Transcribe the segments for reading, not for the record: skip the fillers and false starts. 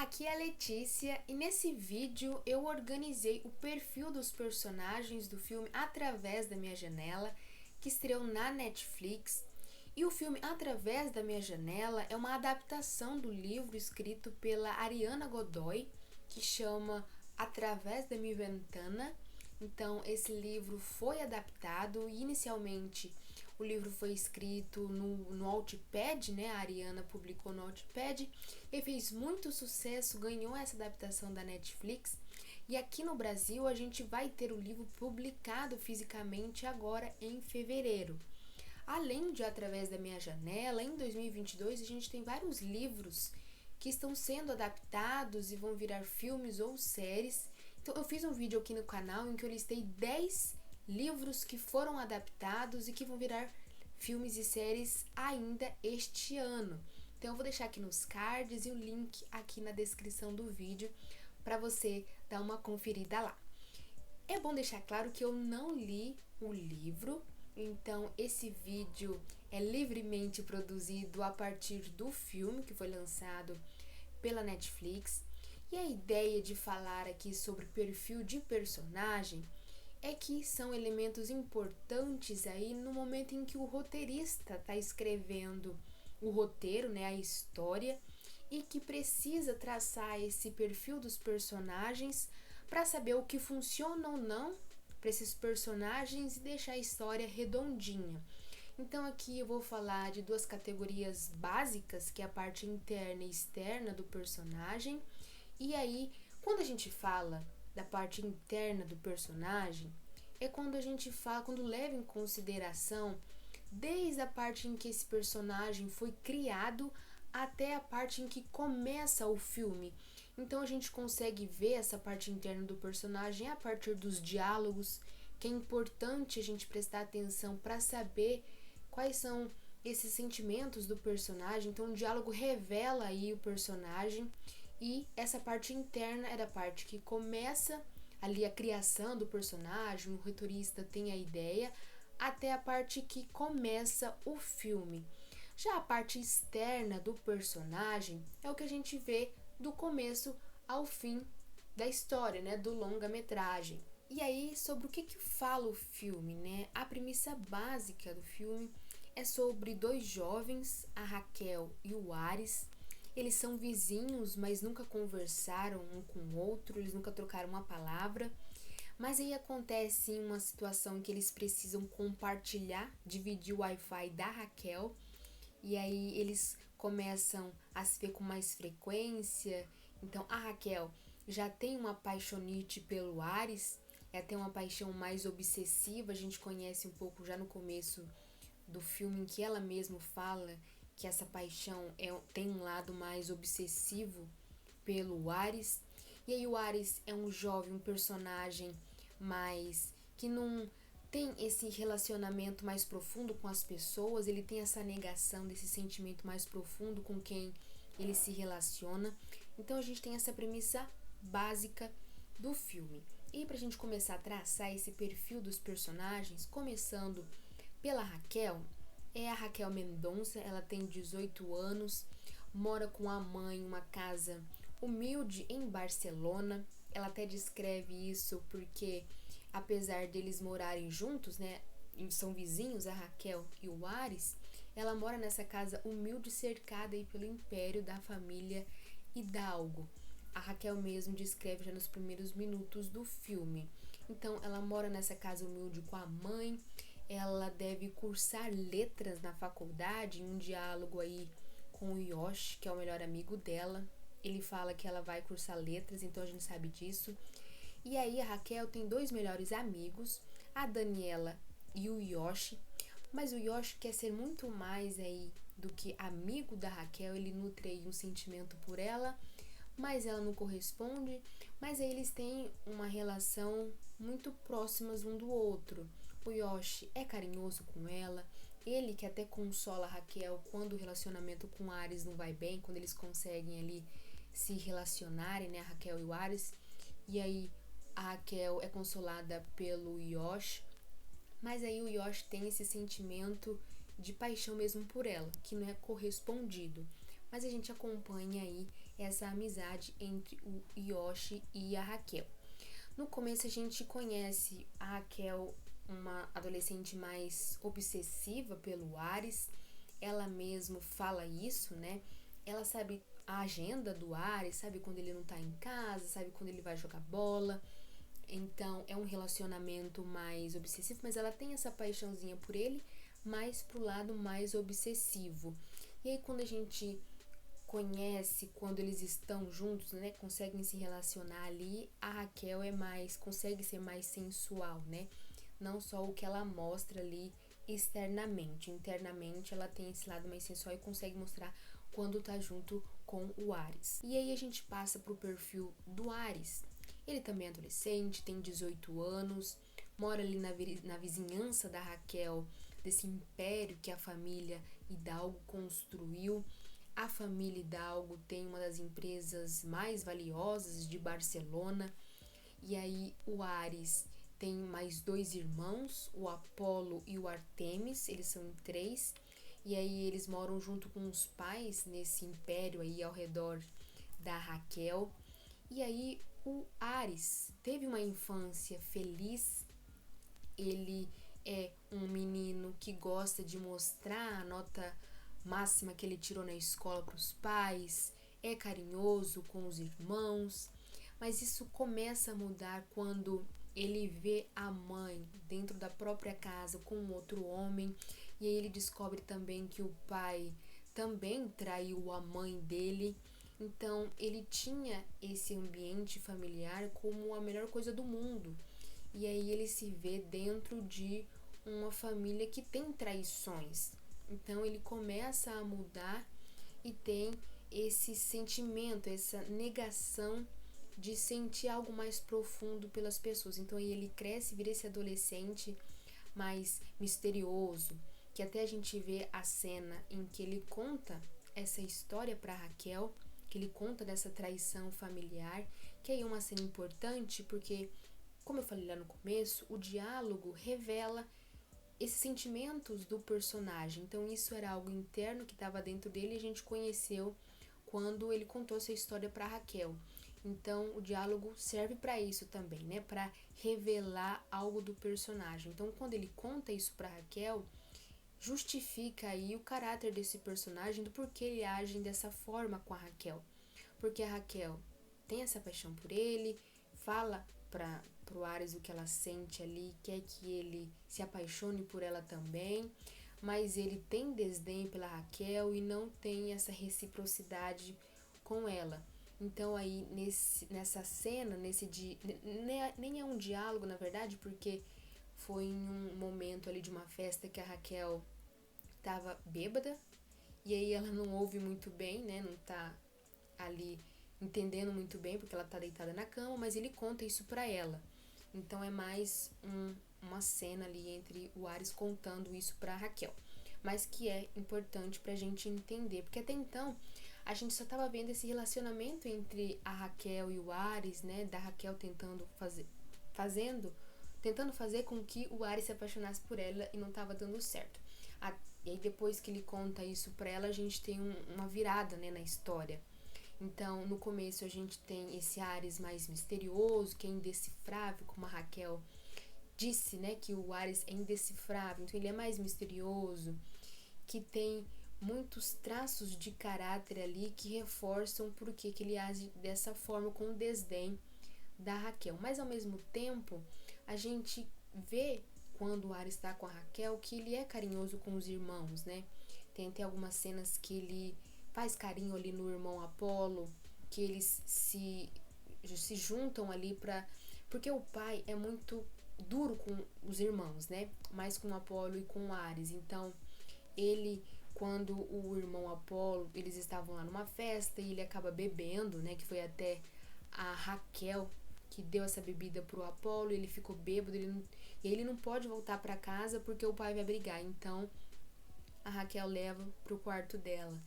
Aqui é a Letícia e nesse vídeo eu organizei o perfil dos personagens do filme Através da Minha Janela, que estreou na Netflix. E o filme Através da Minha Janela é uma adaptação do livro escrito pela Ariana Godoy, que chama Através da Minha Ventana. Então, esse livro foi adaptado e inicialmente o livro foi escrito no Wattpad, né? A Ariana publicou no Wattpad e fez muito sucesso, ganhou essa adaptação da Netflix. E aqui no Brasil a gente vai ter o livro publicado fisicamente agora em fevereiro. Além de Através da Minha Janela, em 2022 a gente tem vários livros que estão sendo adaptados e vão virar filmes ou séries. Então eu fiz um vídeo aqui no canal em que eu listei 10 livros que foram adaptados e que vão virar filmes e séries ainda este ano. Então eu vou deixar aqui nos cards e o link aqui na descrição do vídeo para você dar uma conferida lá. É bom deixar claro que eu não li o livro, então esse vídeo é livremente produzido a partir do filme que foi lançado pela Netflix. E a ideia de falar aqui sobre perfil de personagem é que são elementos importantes aí no momento em que o roteirista está escrevendo o roteiro, né, a história, e que precisa traçar esse perfil dos personagens para saber o que funciona ou não para esses personagens e deixar a história redondinha. Então aqui eu vou falar de duas categorias básicas, que é a parte interna e externa do personagem. E aí, quando a gente fala da parte interna do personagem, é quando a gente fala, quando leva em consideração desde a parte em que esse personagem foi criado até a parte em que começa o filme. Então a gente consegue ver essa parte interna do personagem a partir dos diálogos, que é importante a gente prestar atenção para saber quais são esses sentimentos do personagem. Então o diálogo revela aí o personagem. E essa parte interna é da parte que começa ali a criação do personagem, o roteirista tem a ideia, até a parte que começa o filme. Já a parte externa do personagem é o que a gente vê do começo ao fim da história, né, do longa-metragem. E aí, sobre o que fala o filme, né? A premissa básica do filme é sobre dois jovens, a Raquel e o Ares. Eles são vizinhos, mas nunca conversaram um com o outro, eles nunca trocaram uma palavra. Mas aí acontece uma situação em que eles precisam compartilhar, dividir o Wi-Fi da Raquel. E aí eles começam a se ver com mais frequência. Então a Raquel já tem uma paixonite pelo Ares, ela tem uma paixão mais obsessiva. A gente conhece um pouco já no começo do filme em que ela mesma fala que essa paixão tem um lado mais obsessivo pelo Ares. E aí o Ares é um jovem, um personagem mais que não tem esse relacionamento mais profundo com as pessoas, ele tem essa negação desse sentimento mais profundo com quem ele se relaciona. Então a gente tem essa premissa básica do filme. E pra gente começar a traçar esse perfil dos personagens, começando pela Raquel, é a Raquel Mendonça, ela tem 18 anos, mora com a mãe em uma casa humilde em Barcelona. Ela até descreve isso porque, apesar deles morarem juntos, né, são vizinhos, a Raquel e o Ares, ela mora nessa casa humilde cercada aí pelo império da família Hidalgo. A Raquel mesmo descreve já nos primeiros minutos do filme. Então, ela mora nessa casa humilde com a mãe. Ela deve cursar letras na faculdade, em um diálogo aí com o Yoshi, que é o melhor amigo dela. Ele fala que ela vai cursar letras, então a gente sabe disso. E aí a Raquel tem dois melhores amigos, a Daniela e o Yoshi. Mas o Yoshi quer ser muito mais aí do que amigo da Raquel, ele nutre aí um sentimento por ela, mas ela não corresponde. Mas aí eles têm uma relação muito próximas um do outro. O Yoshi é carinhoso com ela, ele que até consola a Raquel quando o relacionamento com o Ares não vai bem, quando eles conseguem ali se relacionarem, né, a Raquel e o Ares. E aí a Raquel é consolada pelo Yoshi, mas aí o Yoshi tem esse sentimento de paixão mesmo por ela, que não é correspondido. mas a gente acompanha aí essa amizade entre o Yoshi e a Raquel. No começo a gente conhece a Raquel, uma adolescente mais obsessiva pelo Ares. Ela mesmo fala isso, né? Ela sabe a agenda do Ares, sabe quando ele não tá em casa, sabe quando ele vai jogar bola. Então é um relacionamento mais obsessivo, mas ela tem essa paixãozinha por ele, mais pro lado mais obsessivo. E aí quando a gente conhece, quando eles estão juntos, né, conseguem se relacionar ali, a Raquel consegue ser mais sensual, né? Não só o que ela mostra ali externamente, internamente ela tem esse lado mais sensual e consegue mostrar quando tá junto com o Ares. E aí a gente passa pro perfil do Ares. Ele também é adolescente, tem 18 anos, mora ali na vizinhança da Raquel, desse império que a família Hidalgo construiu. A família Hidalgo tem uma das empresas mais valiosas de Barcelona. E aí o Ares tem mais 2 irmãos, o Apolo e o Artemis, eles são 3. E aí eles moram junto com os pais nesse império aí ao redor da Raquel. E aí o Ares teve uma infância feliz. Ele é um menino que gosta de mostrar a nota máxima que ele tirou na escola para os pais, é carinhoso com os irmãos, mas isso começa a mudar quando ele vê a mãe dentro da própria casa com um outro homem, e aí ele descobre também que o pai também traiu a mãe dele. Então ele tinha esse ambiente familiar como a melhor coisa do mundo. E aí ele se vê dentro de uma família que tem traições. Então ele começa a mudar e tem esse sentimento, essa negação de sentir algo mais profundo pelas pessoas. Então aí ele cresce, vira esse adolescente mais misterioso, que até a gente vê a cena em que ele conta essa história para Raquel, que ele conta dessa traição familiar, que aí é uma cena importante porque, como eu falei lá no começo, o diálogo revela esses sentimentos do personagem. Então isso era algo interno que estava dentro dele e a gente conheceu quando ele contou essa história para Raquel. Então o diálogo serve para isso também, né? Para revelar algo do personagem. Então quando ele conta isso para Raquel, justifica aí o caráter desse personagem, do porquê ele age dessa forma com a Raquel. Porque a Raquel tem essa paixão por ele, fala pro Ares o que ela sente ali, quer que ele se apaixone por ela também, mas ele tem desdém pela Raquel e não tem essa reciprocidade com ela. Então aí nessa cena, nem é um diálogo na verdade, porque foi em um momento ali de uma festa que a Raquel tava bêbada e aí ela não ouve muito bem, né? Não tá ali entendendo muito bem porque ela tá deitada na cama, mas ele conta isso pra ela. Então é mais uma cena ali entre o Ares contando isso pra Raquel, mas que é importante pra gente entender, porque até então a gente só tava vendo esse relacionamento entre a Raquel e o Ares, né? Da Raquel tentando fazer com que o Ares se apaixonasse por ela e não tava dando certo. E aí depois que ele conta isso pra ela, a gente tem uma virada, né, na história. Então, no começo a gente tem esse Ares mais misterioso, que é indecifrável, como a Raquel disse, né, que o Ares é indecifrável. Então, ele é mais misterioso, que tem muitos traços de caráter ali que reforçam por que ele age dessa forma, com o desdém da Raquel. Mas, ao mesmo tempo, a gente vê, quando o Ares está com a Raquel, que ele é carinhoso com os irmãos, né? Tem até algumas cenas que ele faz carinho ali no irmão Apolo, que eles se juntam ali porque o pai é muito duro com os irmãos, né? Mais com o Apolo e com o Ares. Então, quando o irmão Apolo, eles estavam lá numa festa e ele acaba bebendo, né? Que foi até a Raquel que deu essa bebida pro Apolo, ele ficou bêbado, ele não pode voltar para casa porque o pai vai brigar. Então, a Raquel leva pro quarto dela.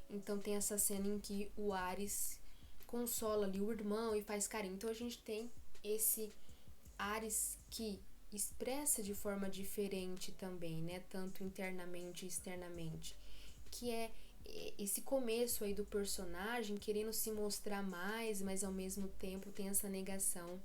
Então tem essa cena em que o Ares consola ali o irmão e faz carinho. Então a gente tem esse Ares que expressa de forma diferente também, né? Tanto internamente e externamente. Que é esse começo aí do personagem querendo se mostrar mais, mas ao mesmo tempo tem essa negação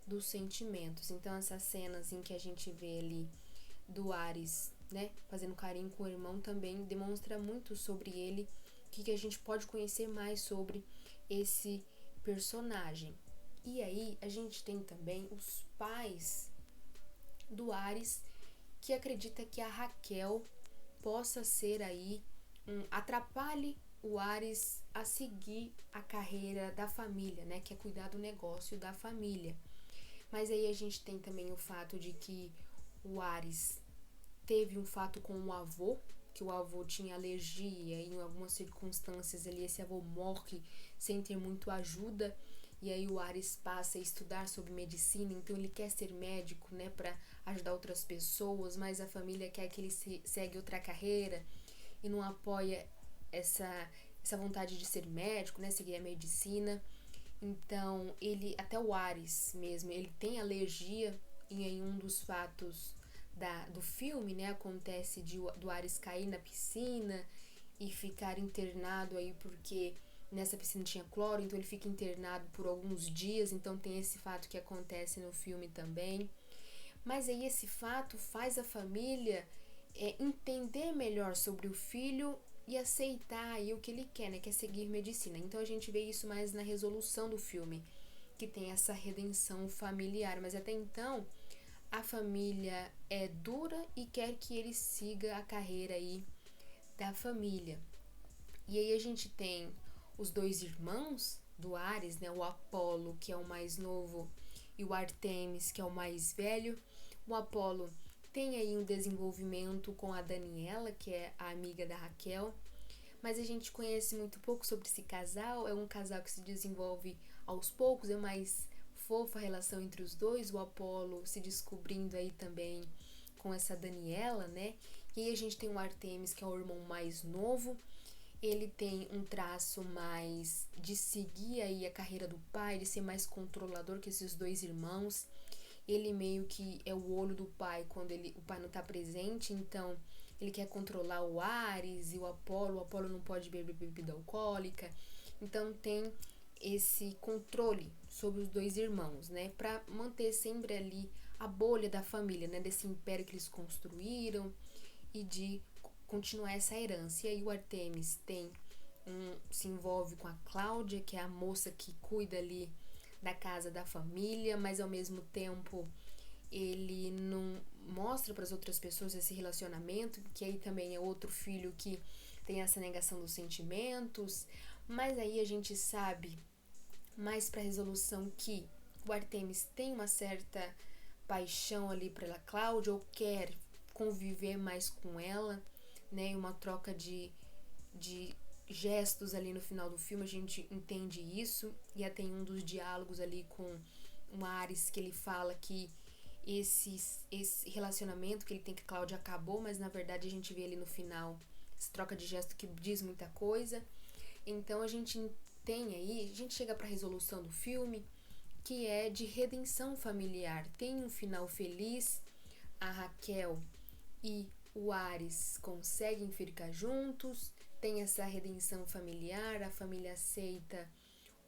dos sentimentos. Então essas cenas em que a gente vê ali do Ares, né, fazendo carinho com o irmão também demonstra muito sobre ele, que a gente pode conhecer mais sobre esse personagem. E aí a gente tem também os pais do Ares, que acredita que a Raquel possa ser aí atrapalhe o Ares a seguir a carreira da família, né, que é cuidar do negócio da família. Mas aí a gente tem também o fato de que o Ares teve um fato com o avô, que o avô tinha alergia e em algumas circunstâncias ali esse avô morre sem ter muito ajuda, e aí o Ares passa a estudar sobre medicina, então ele quer ser médico, né, para ajudar outras pessoas, mas a família quer que ele segue outra carreira e não apoia essa vontade de ser médico, né, seguir a medicina. Então ele, até o Ares mesmo, ele tem alergia, e em um dos fatos do filme, né, acontece do Ares cair na piscina e ficar internado aí porque nessa piscina tinha cloro, então ele fica internado por alguns dias, então tem esse fato que acontece no filme também. Mas aí esse fato faz a família entender melhor sobre o filho e aceitar aí o que ele quer, né, que é seguir medicina. Então a gente vê isso mais na resolução do filme, que tem essa redenção familiar, mas até então a família é dura e quer que ele siga a carreira aí da família. E aí a gente tem os dois irmãos do Ares, né, o Apolo, que é o mais novo, e o Artemis, que é o mais velho. O Apolo tem aí um desenvolvimento com a Daniela, que é a amiga da Raquel, mas a gente conhece muito pouco sobre esse casal. É um casal que se desenvolve aos poucos, é mais fofa a relação entre os dois, o Apolo se descobrindo aí também com essa Daniela, né? E aí a gente tem o Artemis, que é o irmão mais novo. Ele tem um traço mais de seguir aí a carreira do pai, de ser mais controlador que esses dois irmãos. Ele meio que é o olho do pai quando o pai não tá presente, então ele quer controlar o Ares e o Apolo não pode beber bebida alcoólica. Então tem esse controle sobre os dois irmãos, né, para manter sempre ali a bolha da família, né, desse império que eles construíram e de continuar essa herança. E aí o Artemis se envolve com a Cláudia, que é a moça que cuida ali da casa da família, mas ao mesmo tempo ele não mostra para as outras pessoas esse relacionamento, que aí também é outro filho que tem essa negação dos sentimentos. Mas aí a gente sabe mais para resolução que o Artemis tem uma certa paixão ali pela Cláudia, ou quer conviver mais com ela, né? Uma troca de gestos ali no final do filme, a gente entende isso. E até em um dos diálogos ali com o Ares, que ele fala que esse relacionamento que ele tem com a Cláudia acabou, mas na verdade a gente vê ali no final essa troca de gesto que diz muita coisa. Então a gente tem aí, a gente chega para a resolução do filme, que é de redenção familiar. Tem um final feliz, a Raquel e o Ares conseguem ficar juntos, tem essa redenção familiar, a família aceita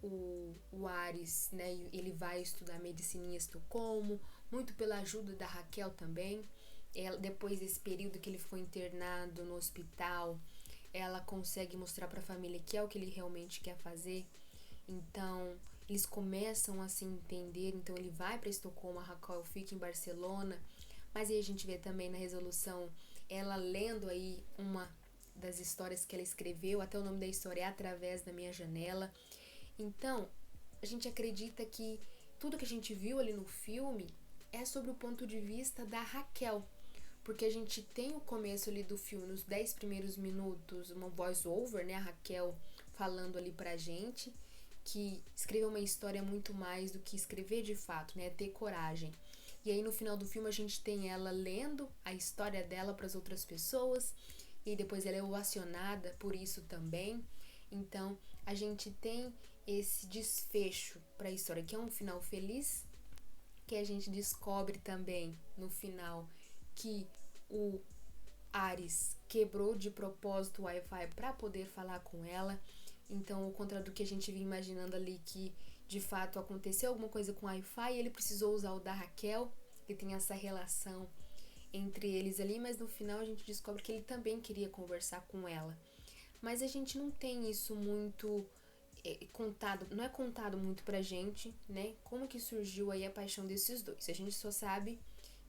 o Ares, né? Ele vai estudar medicina em Estocolmo, muito pela ajuda da Raquel também. Depois desse período que ele foi internado no hospital, ela consegue mostrar para a família que é o que ele realmente quer fazer. Então eles começam a se entender. Então ele vai para Estocolmo, a Raquel fica em Barcelona. Mas aí a gente vê também na resolução ela lendo aí uma das histórias que ela escreveu, até o nome da história é Através da Minha Janela. Então a gente acredita que tudo que a gente viu ali no filme é sobre o ponto de vista da Raquel, porque a gente tem o começo ali do filme, nos 10 primeiros minutos, uma voice over, né, a Raquel falando ali pra gente, que escrever uma história é muito mais do que escrever de fato, né, é ter coragem. E aí no final do filme a gente tem ela lendo a história dela para as outras pessoas, e depois ela é ovacionada por isso também. Então a gente tem esse desfecho para a história, que é um final feliz, que a gente descobre também no final que o Ares quebrou de propósito o Wi-Fi para poder falar com ela. Então, ao contrário do que a gente vinha imaginando ali, que de fato aconteceu alguma coisa com o Wi-Fi, ele precisou usar o da Raquel, que tem essa relação entre eles ali, mas no final a gente descobre que ele também queria conversar com ela. Mas a gente não tem isso muito contado, não é contado muito pra gente, né? Como que surgiu aí a paixão desses dois. A gente só sabe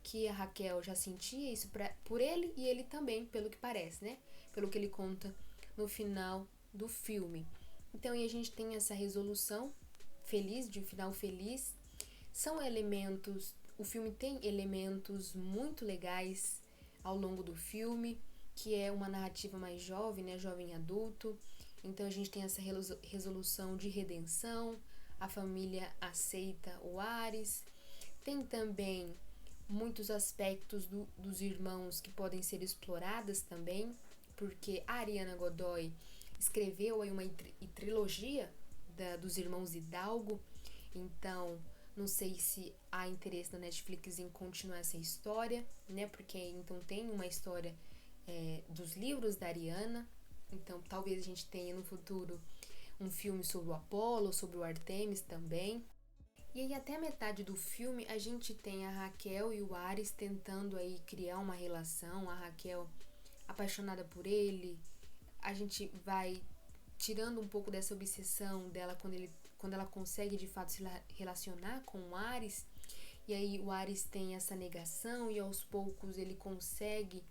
que a Raquel já sentia isso por ele e ele também, pelo que parece, né? Pelo que ele conta no final do filme. Então, aí a gente tem essa resolução feliz, de um final feliz. São elementos, o filme tem elementos muito legais ao longo do filme, que é uma narrativa mais jovem, né? Jovem adulto. Então, a gente tem essa resolução de redenção, a família aceita o Ares. Tem também muitos aspectos dos irmãos que podem ser exploradas também, porque a Ariana Godoy escreveu aí uma trilogia dos irmãos Hidalgo, então não sei se há interesse na Netflix em continuar essa história, né? Porque então tem uma história dos livros da Ariana, então talvez a gente tenha no futuro um filme sobre o Apolo, sobre o Artemis também. E aí até a metade do filme a gente tem a Raquel e o Ares tentando aí criar uma relação, a Raquel apaixonada por ele. A gente vai tirando um pouco dessa obsessão dela quando ela consegue de fato se relacionar com o Ares. E aí o Ares tem essa negação e aos poucos ele consegue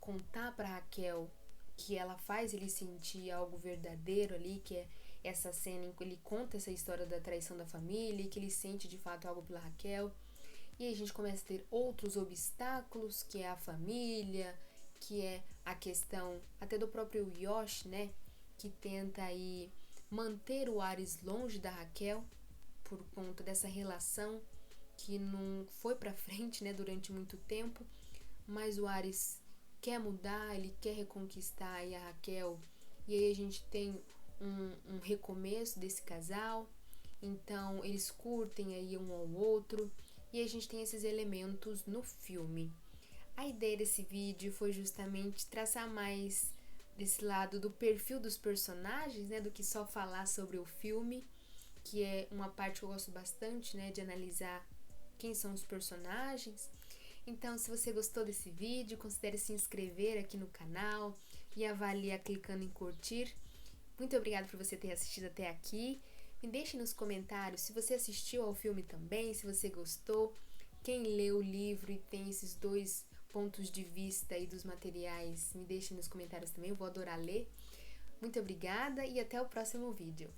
contar para Raquel que ela faz ele sentir algo verdadeiro ali, que é essa cena em que ele conta essa história da traição da família e que ele sente de fato algo pela Raquel. E aí a gente começa a ter outros obstáculos, que é a família, que é a questão até do próprio Yoshi, né? Que tenta aí manter o Ares longe da Raquel por conta dessa relação que não foi pra frente, né? Durante muito tempo. Mas o Ares quer mudar, ele quer reconquistar aí a Raquel. E aí a gente tem um recomeço desse casal. Então eles curtem aí um ao outro. E a gente tem esses elementos no filme. A ideia desse vídeo foi justamente traçar mais desse lado do perfil dos personagens, né, do que só falar sobre o filme, que é uma parte que eu gosto bastante, né, de analisar quem são os personagens. Então, se você gostou desse vídeo, considere se inscrever aqui no canal e avaliar clicando em curtir. Muito obrigada por você ter assistido até aqui. Me deixe nos comentários se você assistiu ao filme também, se você gostou, quem leu o livro e tem esses dois pontos de vista aí dos materiais, me deixe nos comentários também, eu vou adorar ler. Muito obrigada e até o próximo vídeo.